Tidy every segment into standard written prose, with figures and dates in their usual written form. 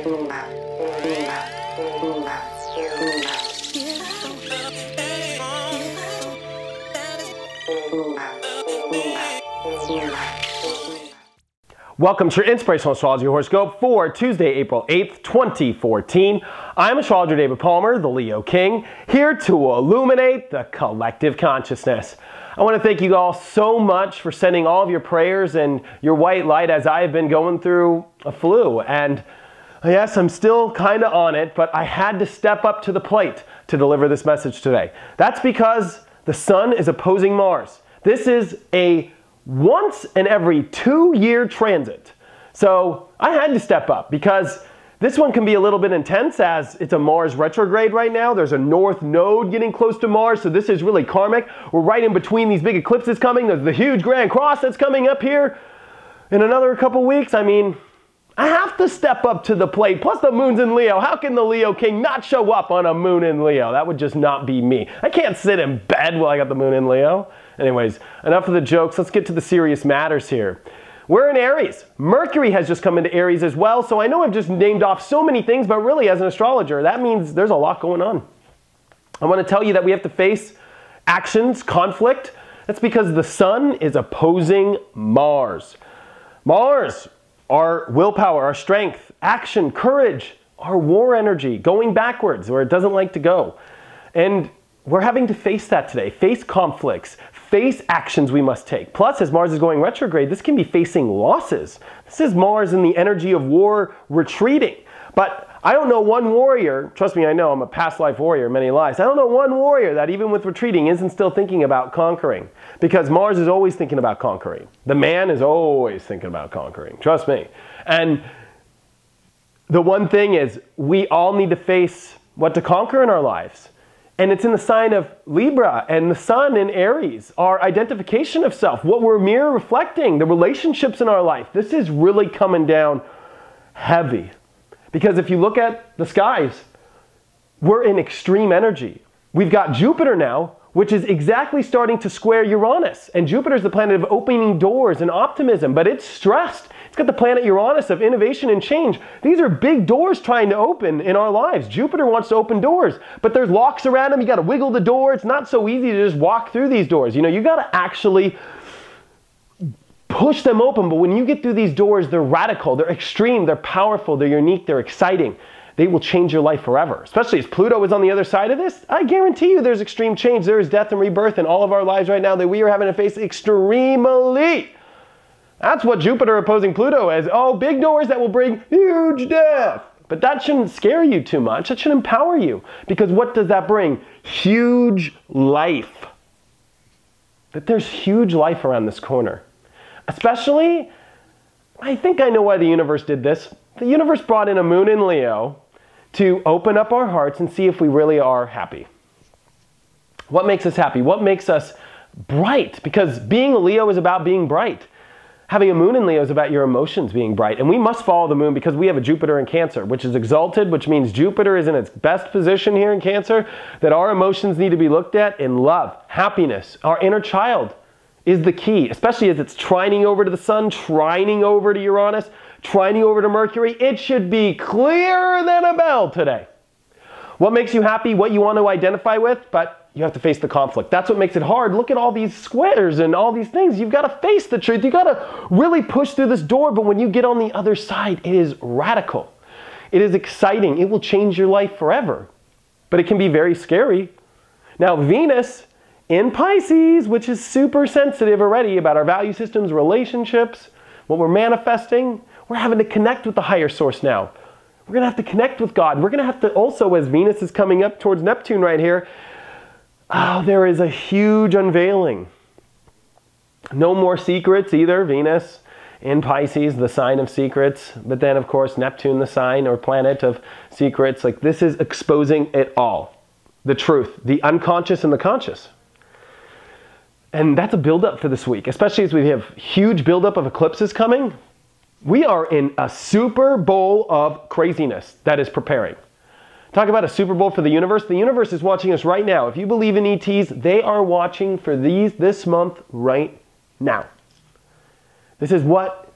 Welcome to your Inspirational Astrology Horoscope for Tuesday, April 8th, 2014. I'm astrologer David Palmer, the Leo King, here to illuminate the collective consciousness. I want to thank you all so much for sending all of your prayers and your white light as I have been going through a flu. And yes, I'm still kind of on it, but I had to step up to the plate to deliver this message today. That's because the Sun is opposing Mars. This is a once in every 2-year transit. So I had to step up because this one can be a little bit intense as it's a Mars retrograde right now. There's a North Node getting close to Mars, so this is really karmic. We're right in between these big eclipses coming. There's the huge Grand Cross that's coming up here in another couple weeks. I mean, I have to step up to the plate. Plus the moon's in Leo. How can the Leo King not show up on a moon in Leo? That would just not be me. I can't sit in bed while I got the moon in Leo. Anyways, enough of the jokes. Let's get to the serious matters here. We're in Aries. Mercury has just come into Aries as well. So I know I've just named off so many things, but really as an astrologer, that means there's a lot going on. I want to tell you that we have to face actions, conflict. That's because the Sun is opposing Mars. Mars, our willpower, our strength, action, courage, our war energy, going backwards where it doesn't like to go. And we're having to face that today, face conflicts, face actions we must take. Plus, as Mars is going retrograde, this can be facing losses. This is Mars in the energy of war retreating. But I don't know one warrior, trust me, I know I'm a past life warrior, many lives. I don't know one warrior that even with retreating isn't still thinking about conquering. Because Mars is always thinking about conquering. The man is always thinking about conquering, trust me. And the one thing is, we all need to face what to conquer in our lives. And it's in the sign of Libra and the Sun in Aries, our identification of self, what we're mirror reflecting, the relationships in our life. This is really coming down heavy. Because if you look at the skies, we're in extreme energy. We've got Jupiter now, which is exactly starting to square Uranus. And Jupiter's the planet of opening doors and optimism, but it's stressed. It's got the planet Uranus of innovation and change. These are big doors trying to open in our lives. Jupiter wants to open doors, but there's locks around them. You got to wiggle the door. It's not so easy to just walk through these doors. You know, you got to actually push them open. But when you get through these doors, they're radical, they're extreme, they're powerful, they're unique, they're exciting. They will change your life forever. Especially as Pluto is on the other side of this, I guarantee you there's extreme change. There is death and rebirth in all of our lives right now that we are having to face extremely. That's what Jupiter opposing Pluto is. Oh, big doors that will bring huge death. But that shouldn't scare you too much. That should empower you. Because what does that bring? Huge life. That there's huge life around this corner. Especially, I think I know why the universe did this. The universe brought in a moon in Leo to open up our hearts and see if we really are happy. What makes us happy? What makes us bright? Because being a Leo is about being bright. Having a moon in Leo is about your emotions being bright. And we must follow the moon because we have a Jupiter in Cancer, which is exalted, which means Jupiter is in its best position here in Cancer, that our emotions need to be looked at in love, happiness. Our inner child is the key, especially as it's trining over to the Sun, trining over to Uranus, trining over to Mercury. It should be clearer than a bell today. What makes you happy, what you want to identify with, but you have to face the conflict. That's what makes it hard. Look at all these squares and all these things. You've got to face the truth. You've got to really push through this door, but when you get on the other side, it is radical. It is exciting. It will change your life forever, but it can be very scary. Now, Venus in Pisces, which is super sensitive already about our value systems, relationships, what we're manifesting, we're having to connect with the higher source now. We're going to have to connect with God. We're going to have to also, as Venus is coming up towards Neptune right here, there is a huge unveiling. No more secrets either. Venus in Pisces, the sign of secrets. But then, of course, Neptune, the sign or planet of secrets. Like, this is exposing it all. The truth, the unconscious and the conscious. And that's a buildup for this week, especially as we have huge buildup of eclipses coming. We are in a Super Bowl of craziness that is preparing. Talk about a Super Bowl for the universe. The universe is watching us right now. If you believe in ETs, they are watching for this month right now. This is what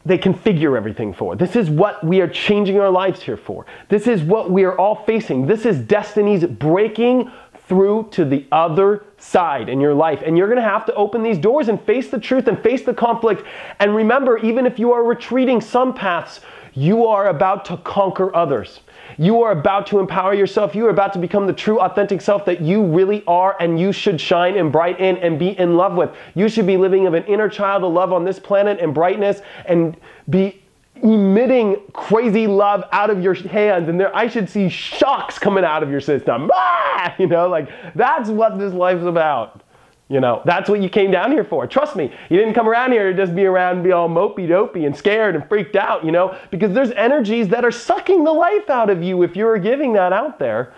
they configure everything for. This is what we are changing our lives here for. This is what we are all facing. This is destiny's breaking through to the other side in your life. And you're going to have to open these doors and face the truth and face the conflict. And remember, even if you are retreating some paths, you are about to conquer others. You are about to empower yourself. You are about to become the true, authentic self that you really are, and you should shine and brighten and be in love with. You should be living of an inner child of love on this planet and brightness, and be emitting crazy love out of your hands, and I should see shocks coming out of your system. Ah! You know, like, that's what this life's about. You know, that's what you came down here for. Trust me, you didn't come around here to just be around and be all mopey-dopey and scared and freaked out, you know, because there's energies that are sucking the life out of you if you're giving that out there.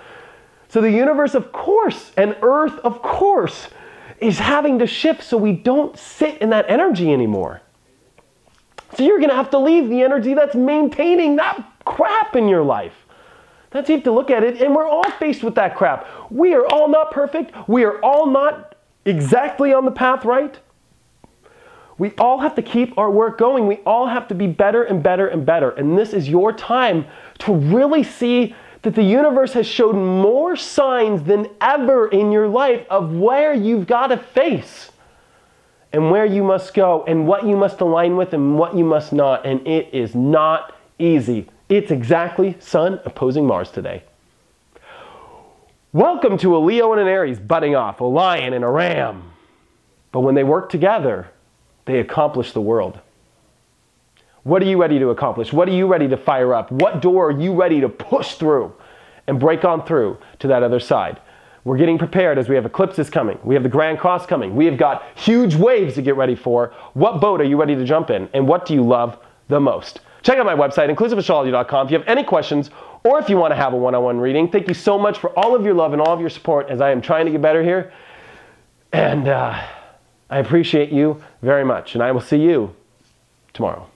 So the universe, of course, and Earth, of course, is having to shift so we don't sit in that energy anymore. So you're going to have to leave the energy that's maintaining that crap in your life. That's you have to look at it, and we're all faced with that crap. We are all not perfect. We are all not exactly on the path right. We all have to keep our work going. We all have to be better and better and better. And this is your time to really see that the universe has showed more signs than ever in your life of where you've got to face and where you must go and what you must align with and what you must not. And it is not easy. It's exactly Sun opposing Mars today. Welcome to a Leo and an Aries butting off, a lion and a ram. But when they work together, they accomplish the world. What are you ready to accomplish? What are you ready to fire up? What door are you ready to push through and break on through to that other side? We're getting prepared as we have eclipses coming. We have the Grand Cross coming. We have got huge waves to get ready for. What boat are you ready to jump in? And what do you love the most? Check out my website, inclusiveastrology.com, if you have any questions or if you want to have a one-on-one reading. Thank you so much for all of your love and all of your support as I am trying to get better here. And I appreciate you very much. And I will see you tomorrow.